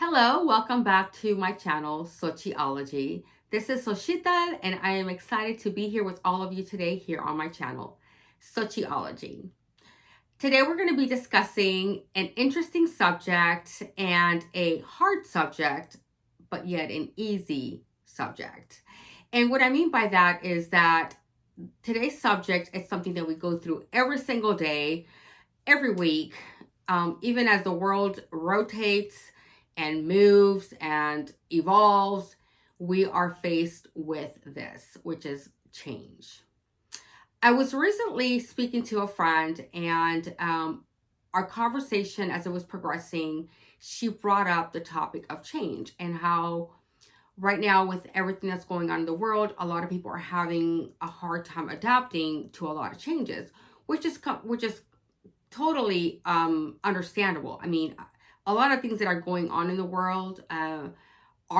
Hello, welcome back to my channel, Sociology. This is Xochitl, and I am excited to be here with all of you today here on my channel, Sociology. Today we're going to be discussing an interesting subject and a hard subject, but yet an easy subject. And what I mean by that is that today's subject is something that we go through every single day, every week, even as the world rotates and moves and evolves, we are faced with this, which is change. I was recently speaking to a friend, and our conversation, as it was progressing, she brought up the topic of change and how right now, with everything that's going on in the world, a lot of people are having a hard time adapting to a lot of changes, which is totally understandable. I mean, a lot of things that are going on in the world are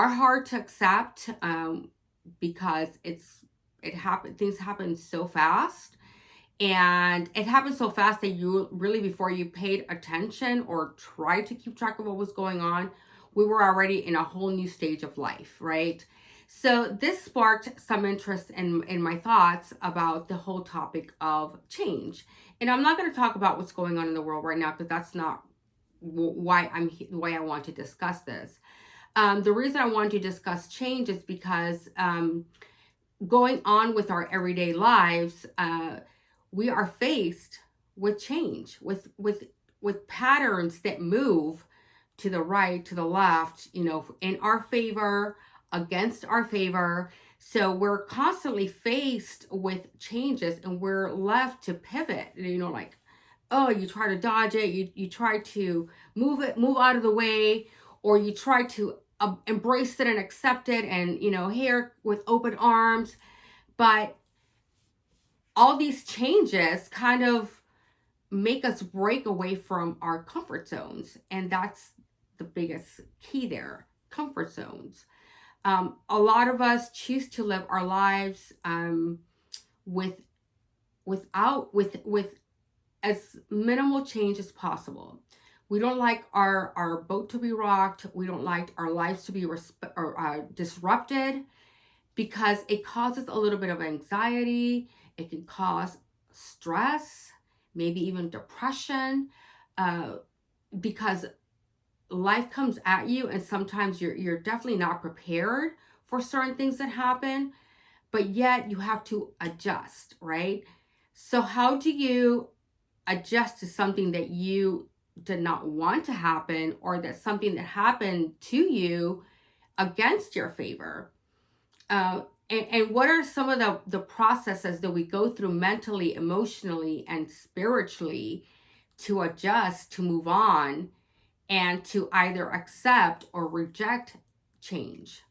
hard to accept because it happened. Things happen so fast, and it happened so fast that you really, before you paid attention or tried to keep track of what was going on, we were already in a whole new stage of life, right? So this sparked some interest in my thoughts about the whole topic of change. And I'm not going to talk about what's going on in the world right now because that's not why I want to discuss this. The reason I want to discuss change is because going on with our everyday lives, we are faced with change, with patterns that move to the right, to the left, in our favor, against our favor. So we're constantly faced with changes, and we're left to pivot, like, oh, you try to dodge it, you try to move out of the way, or you try to embrace it and accept it, and here with open arms. But all these changes kind of make us break away from our comfort zones, and that's the biggest key there: comfort zones. A lot of us choose to live our lives with with as minimal change as possible. We don't like our boat to be rocked. We don't like our lives to be disrupted, because it causes a little bit of anxiety. It can cause stress, maybe even depression, uh, because life comes at you, and sometimes you're definitely not prepared for certain things that happen, but yet you have to adjust, right? So how do you adjust to something that you did not want to happen, or that something that happened to you against your favor? And what are some of the processes that we go through mentally, emotionally, and spiritually to adjust, to move on, and to either accept or reject change?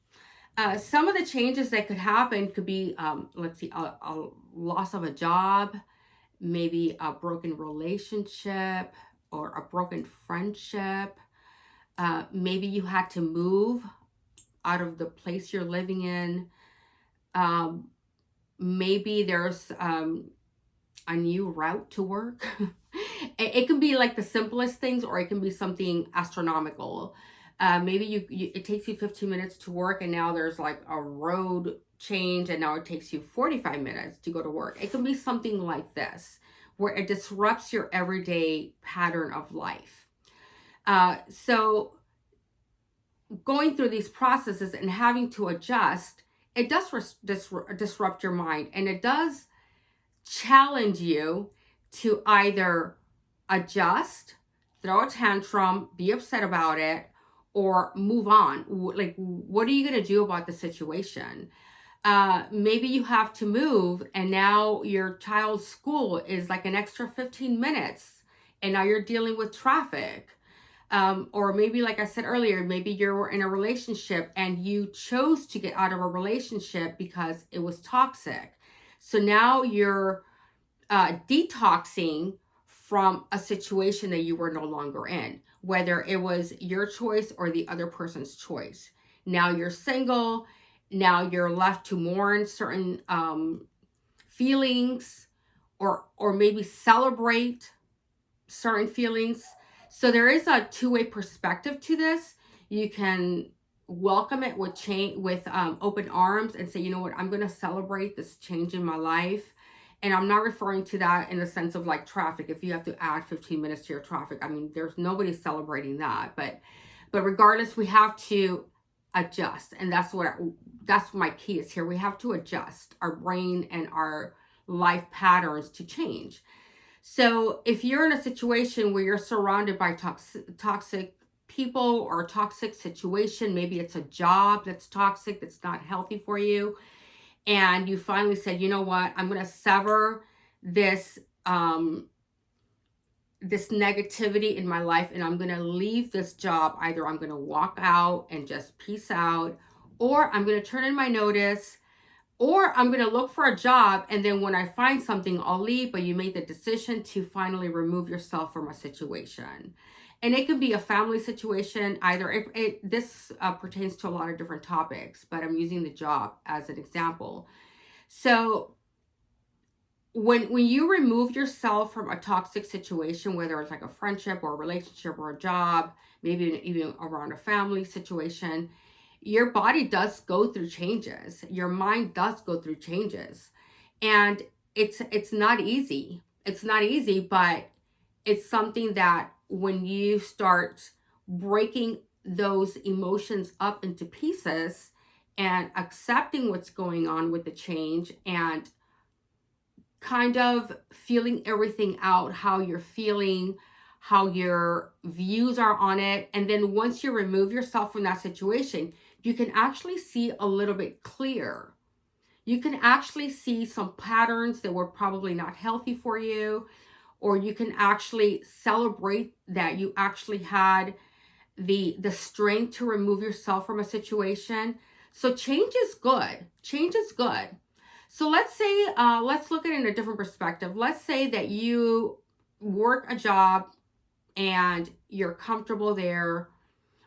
Some of the changes that could happen could be, let's see, a loss of a job, maybe a broken relationship or a broken friendship. Maybe you had to move out of the place you're living in. Um, Maybe there's a new route to work. It can be like the simplest things, or it can be something astronomical. Maybe it takes you 15 minutes to work, and now there's like a road change, and now it takes you 45 minutes to go to work. It can be something like this, where it disrupts your everyday pattern of life. So going through these processes and having to adjust, it does disrupt your mind, and it does challenge you to either adjust, throw a tantrum, be upset about it, or move on. Like, what are you going to do about the situation? Maybe you have to move, and now your child's school is like an extra 15 minutes, and now you're dealing with traffic. Or maybe, like I said earlier, maybe you're in a relationship and you chose to get out of a relationship because it was toxic. So now you're detoxing from a situation that you were no longer in, whether it was your choice or the other person's choice. Now you're single. Now you're left to mourn certain feelings, or maybe celebrate certain feelings. So there is a two-way perspective to this. You can welcome it with open arms and say, you know what, I'm going to celebrate this change in my life. And I'm not referring to that in the sense of like traffic. If you have to add 15 minutes to your traffic, I mean, there's nobody celebrating that. But regardless, we have to adjust, and that's my key is here. We have to adjust our brain and our life patterns to change. So if you're in a situation where you're surrounded by toxic people or toxic situation, maybe it's a job that's toxic, that's not healthy for you, and you finally said, you know what, I'm going to sever this this negativity in my life, and I'm going to leave this job. Either I'm going to walk out and just peace out, or I'm going to turn in my notice, or I'm going to look for a job, and then when I find something, I'll leave. But you made the decision to finally remove yourself from a situation. And it could be a family situation. Either this pertains to a lot of different topics, but I'm using the job as an example. So when you remove yourself from a toxic situation, whether it's like a friendship or a relationship or a job, maybe even around a family situation, your body does go through changes. Your mind does go through changes. And it's not easy. It's not easy, but it's something that when you start breaking those emotions up into pieces and accepting what's going on with the change and kind of feeling everything out, how you're feeling, how your views are on it. And then once you remove yourself from that situation, you can actually see a little bit clearer. You can actually see some patterns that were probably not healthy for you, or you can actually celebrate that you actually had the strength to remove yourself from a situation. So change is good. Change is good. So let's say, let's look at it in a different perspective. Let's say that you work a job and you're comfortable there,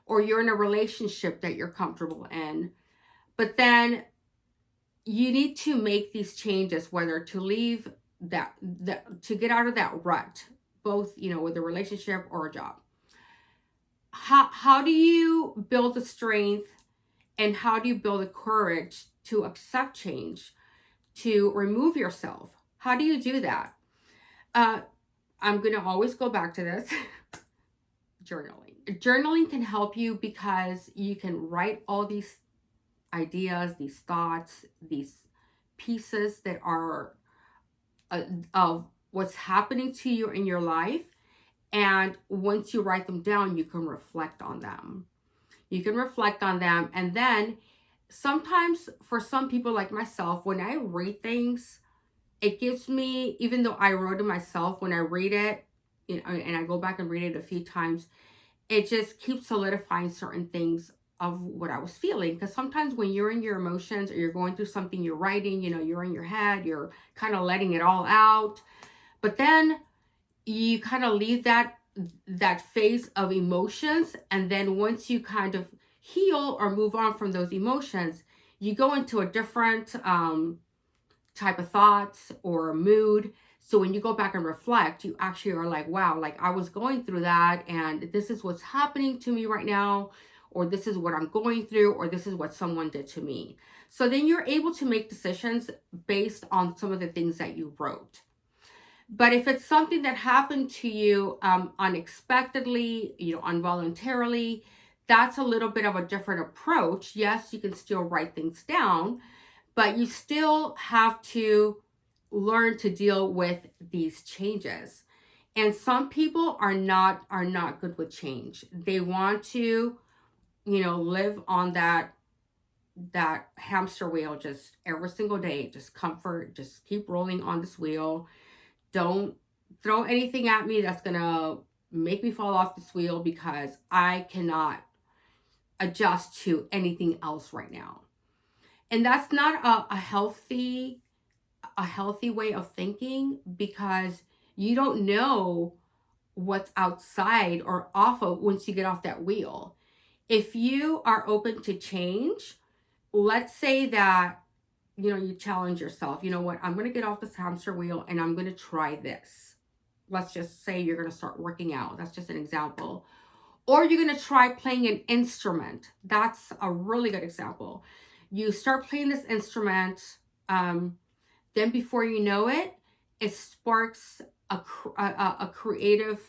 or you're in a relationship that you're comfortable in, but then you need to make these changes, whether to leave to get out of that rut, both, with a relationship or a job. How do you build the strength, and how do you build the courage to accept change, to remove yourself? How do you do that? I'm going to always go back to this. Journaling. Journaling can help you because you can write all these ideas, these thoughts, these pieces that are of what's happening to you in your life. And once you write them down, you can reflect on them. You can reflect on them. And then sometimes for some people like myself, when I read things, it gives me, even though I wrote it myself, when I read it, and I go back and read it a few times, it just keeps solidifying certain things of what I was feeling. Because sometimes when you're in your emotions or you're going through something, you're writing, you're in your head, you're kind of letting it all out. But then you kind of leave that phase of emotions. And then once you kind of heal or move on from those emotions, you go into a different type of thoughts or mood. So when you go back and reflect, you actually are like, wow, like I was going through that, and this is what's happening to me right now, or this is what I'm going through, or this is what someone did to me. So then you're able to make decisions based on some of the things that you wrote. But if it's something that happened to you unexpectedly, involuntarily, that's a little bit of a different approach. Yes, you can still write things down, but you still have to learn to deal with these changes. And some people are not good with change. They want to, live on that hamster wheel just every single day, just comfort, just keep rolling on this wheel. Don't throw anything at me that's gonna make me fall off this wheel, because I cannot adjust to anything else right now. And that's not a healthy way of thinking, because you don't know what's outside or off of once you get off that wheel. If you are open to change, let's say that you challenge yourself. You know what, I'm going to get off this hamster wheel and I'm going to try this. Let's just say you're going to start working out. That's just an example. Or you're going to try playing an instrument. That's a really good example. You start playing this instrument, then before you know it, it sparks a creative,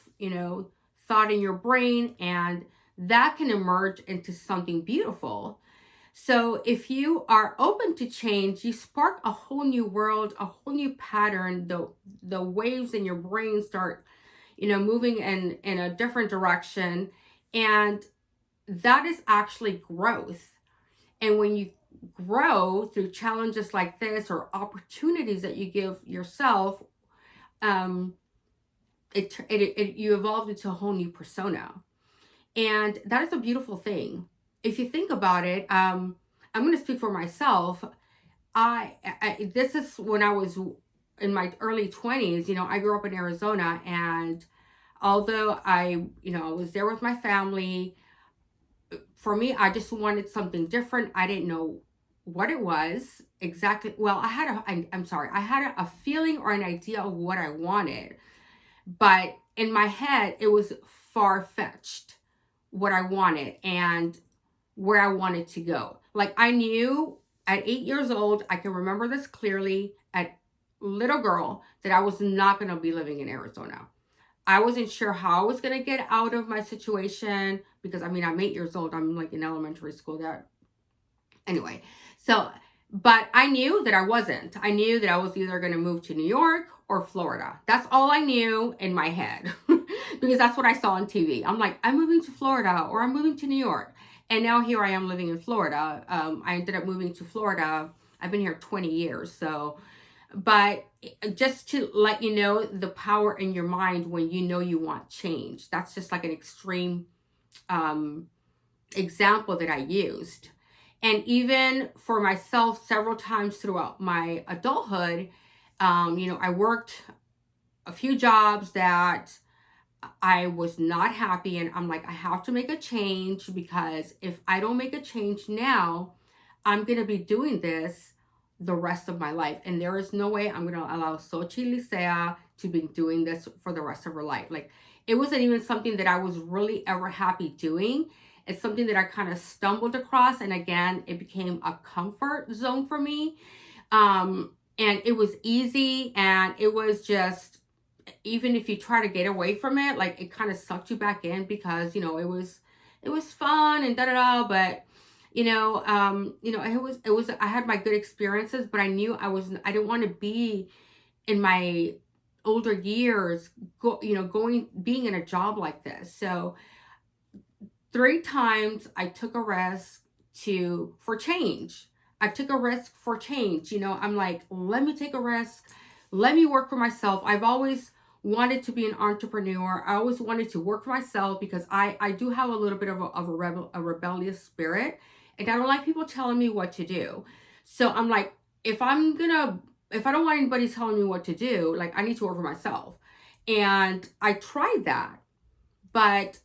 thought in your brain, and that can emerge into something beautiful. So if you are open to change, you spark a whole new world, a whole new pattern. The waves in your brain start, moving in a different direction, and that is actually growth. And when you grow through challenges like this or opportunities that you give yourself, um, you evolve into a whole new persona, and that is a beautiful thing. If you think about it, I'm going to speak for myself. I this is when I was in my early 20s. I grew up in Arizona, and although I was there with my family, for me, I just wanted something different. I didn't know what it was exactly. Well, I'm sorry, I had a feeling or an idea of what I wanted, but in my head, it was far-fetched what I wanted and where I wanted to go. Like, I knew at 8 years old, I can remember this clearly, at little girl, that I was not going to be living in Arizona. I wasn't sure how I was going to get out of my situation, because I'm 8 years old. I'm like in elementary school. Anyway, so, but I knew that I wasn't. I knew that I was either going to move to New York or Florida. That's all I knew in my head because that's what I saw on TV. I'm like, I'm moving to Florida or I'm moving to New York. And now here I am living in Florida. I ended up moving to Florida. I've been here 20 years. So, but just to let you know the power in your mind when you know you want change. That's just like an extreme example that I used. And even for myself, several times throughout my adulthood, I worked a few jobs that I was not happy, and I'm like, I have to make a change, because if I don't make a change now, I'm going to be doing this the rest of my life. And there is no way I'm going to allow Xochitl Licea to be doing this for the rest of her life. Like, it wasn't even something that I was really ever happy doing. It's something that I kind of stumbled across. And again, it became a comfort zone for me. And it was easy, and it was just, even if you try to get away from it, like, it kind of sucked you back in, because, it was fun and da da da, but it was, I had my good experiences, but I knew I didn't want to be in my older years, being in a job like this. So 3 times I took a risk for change. I took a risk for change. I'm like, let me take a risk. Let me work for myself. I've always wanted to be an entrepreneur. I always wanted to work for myself, because I do have a little bit of a rebellious spirit, and I don't like people telling me what to do. So I'm like, if I don't want anybody telling me what to do, like, I need to work for myself. And I tried that, but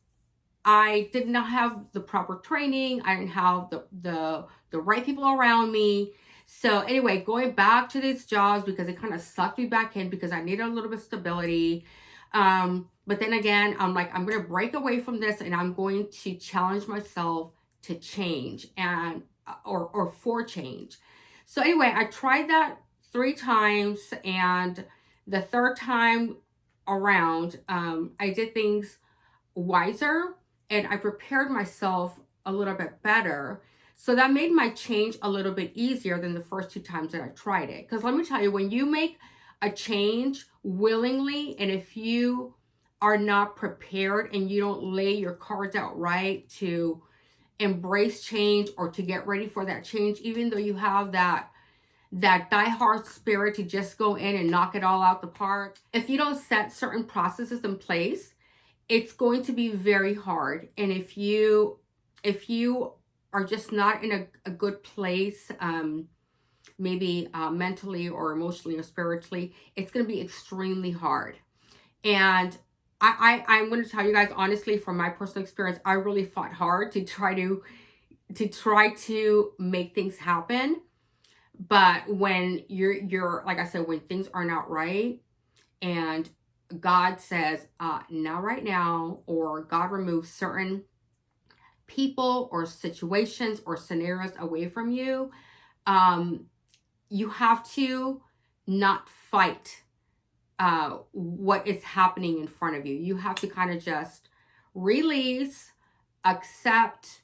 I did not have the proper training. I didn't have the right people around me. So anyway, going back to these jobs, because it kind of sucked me back in, because I needed a little bit of stability. But then again, I'm like, I'm going to break away from this, and I'm going to challenge myself to change, and or for change. So anyway, I tried that 3 times, and the third time around, I did things wiser, and I prepared myself a little bit better. So that made my change a little bit easier than the first 2 times that I tried it. Because let me tell you, when you make a change willingly, and if you are not prepared and you don't lay your cards out right to embrace change, or to get ready for that change, even though you have that diehard spirit to just go in and knock it all out the park, if you don't set certain processes in place, it's going to be very hard. And if you are just not in a good place, maybe mentally or emotionally or spiritually, it's going to be extremely hard. And I'm going to tell you guys honestly, from my personal experience, I really fought hard to try to make things happen. But when you're like I said, when things are not right, and God says, not right now, or God removes certain people or situations or scenarios away from you, um, you have to not fight what is happening in front of you. You have to kind of just release, accept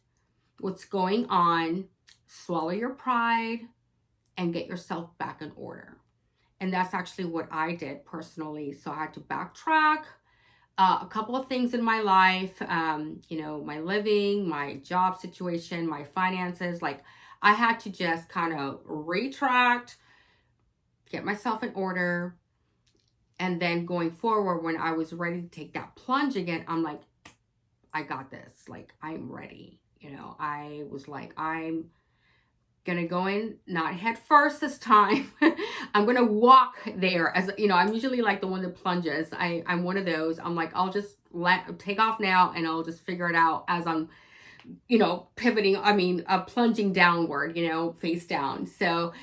what's going on, swallow your pride, and get yourself back in order. And that's actually what I did personally. So I had to backtrack a couple of things in my life, my living, my job situation, my finances. Like, I had to just kind of retract, get myself in order. And then going forward, when I was ready to take that plunge again, I'm like, I got this. Like, I'm ready. I was like, I'm gonna go in not head first this time. I'm gonna walk there. As I'm usually like the one that plunges. I'm one of those. I'm like, I'll just take off now, and I'll just figure it out as I'm pivoting, plunging downward, face down. So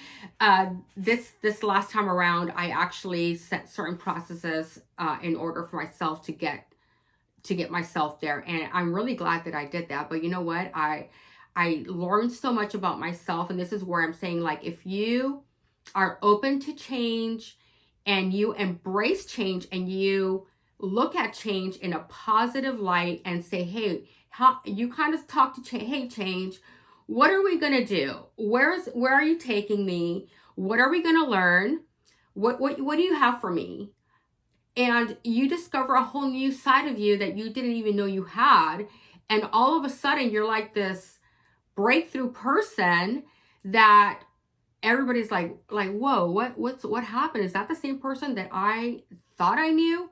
this last time around, I actually set certain processes in order for myself to get myself there. And I'm really glad that I did that. But you know what? I learned so much about myself. And this is where I'm saying, like, if you are open to change and you embrace change and you look at change in a positive light and say, hey, you kind of talk to change, hey, change, what are we going to do? Where are you taking me? What are we going to learn? What do you have for me? And you discover a whole new side of you that you didn't even know you had. And all of a sudden, you're like this breakthrough person that everybody's like, whoa, what happened? Is that the same person that I thought I knew?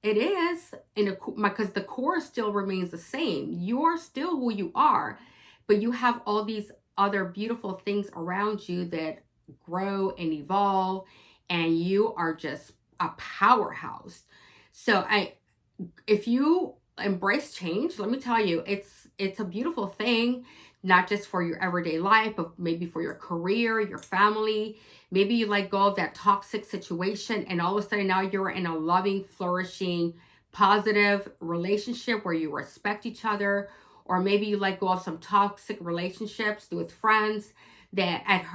It is, because the core still remains the same. You're still who you are, but you have all these other beautiful things around you that grow and evolve, and you are just a powerhouse. So if you embrace change, let me tell you, it's a beautiful thing, not just for your everyday life, but maybe for your career, your family. Maybe you let go of that toxic situation, and all of a sudden now you're in a loving, flourishing, positive relationship where you respect each other. Or maybe you let go of some toxic relationships with friends that at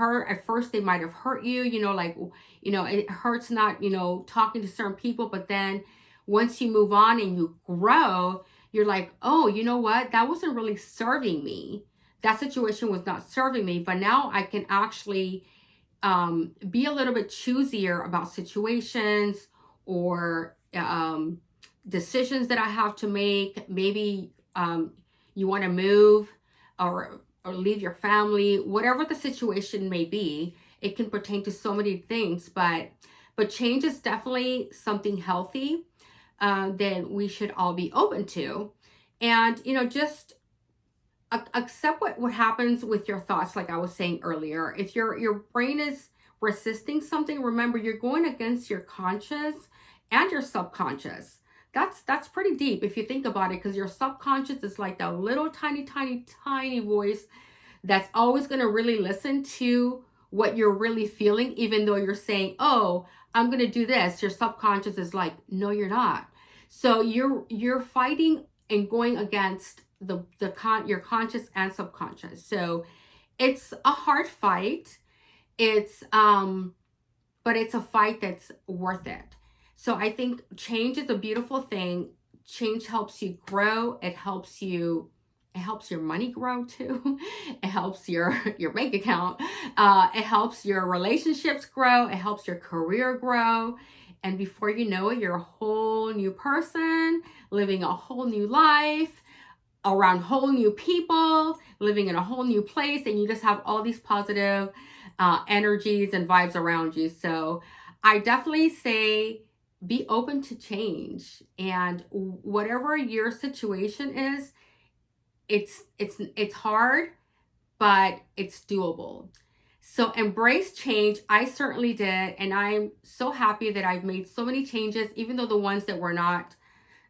first they might have hurt you, it hurts not, talking to certain people, but then once you move on and you grow, you're like, oh, you know what? That wasn't really serving me. That situation was not serving me, but now I can actually be a little bit choosier about situations or decisions that I have to make. Maybe you want to move or leave your family, whatever the situation may be. It can pertain to so many things, but change is definitely something healthy that we should all be open to. And just accept what happens with your thoughts. Like I was saying earlier, if your brain is resisting something, remember, you're going against your conscious and your subconscious. That's pretty deep if you think about it, because your subconscious is like that little tiny voice that's always going to really listen to what you're really feeling, even though you're saying, oh, I'm going to do this. Your subconscious is like, no, you're not. So you're fighting and going against your conscious and subconscious. So it's a hard fight. But it's a fight that's worth it. So I think change is a beautiful thing. Change helps you grow. It helps your money grow too. It helps your bank account. It helps your relationships grow. It helps your career grow. And before you know it, you're a whole new person, living a whole new life, around whole new people, living in a whole new place, and you just have all these positive energies and vibes around you. So I definitely say be open to change, and whatever your situation is, it's hard, but it's doable. So embrace change. I certainly did, and I'm so happy that I've made so many changes, even though the ones that were not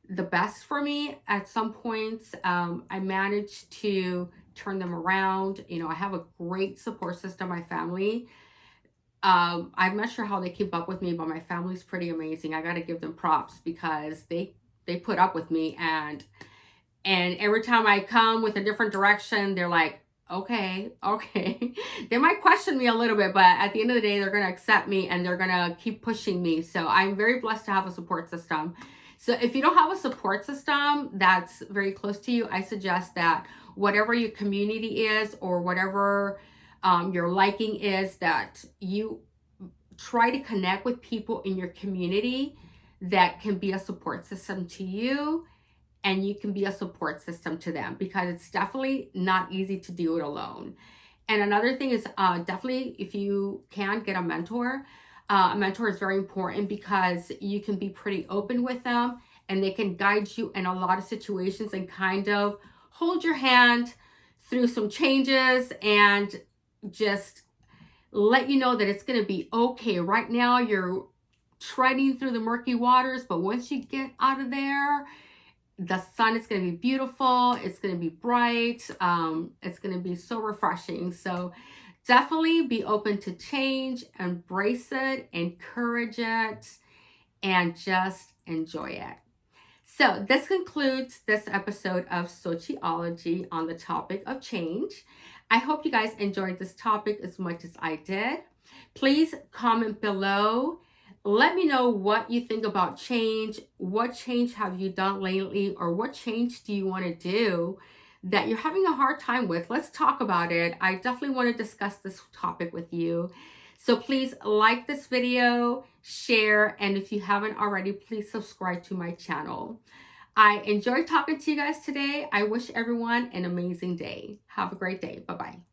the best for me at some points, I managed to turn them around. I have a great support system, my family. I'm not sure how they keep up with me, but my family's pretty amazing. I got to give them props because they put up with me, and every time I come with a different direction, they're like, okay, okay. They might question me a little bit, but at the end of the day, they're going to accept me and they're going to keep pushing me. So I'm very blessed to have a support system. So if you don't have a support system that's very close to you, I suggest that whatever your community is or whatever your liking is, that you try to connect with people in your community that can be a support system to you, and you can be a support system to them, because it's definitely not easy to do it alone. And another thing is definitely, if you can, get a mentor. A mentor is very important because you can be pretty open with them and they can guide you in a lot of situations and kind of hold your hand through some changes and just let you know that it's going to be okay. Right now, you're treading through the murky waters, but once you get out of there, the sun is going to be beautiful. It's going to be bright. It's going to be so refreshing. So definitely be open to change, embrace it, encourage it, and just enjoy it. So this concludes this episode of Sociology on the topic of change. I hope you guys enjoyed this topic as much as I did. Please comment below. Let me know what you think about change. What change have you done lately, or what change do you want to do that you're having a hard time with? Let's talk about it. I definitely want to discuss this topic with you. So please like this video, share, and if you haven't already, please subscribe to my channel. I enjoyed talking to you guys today. I wish everyone an amazing day. Have a great day. Bye-bye.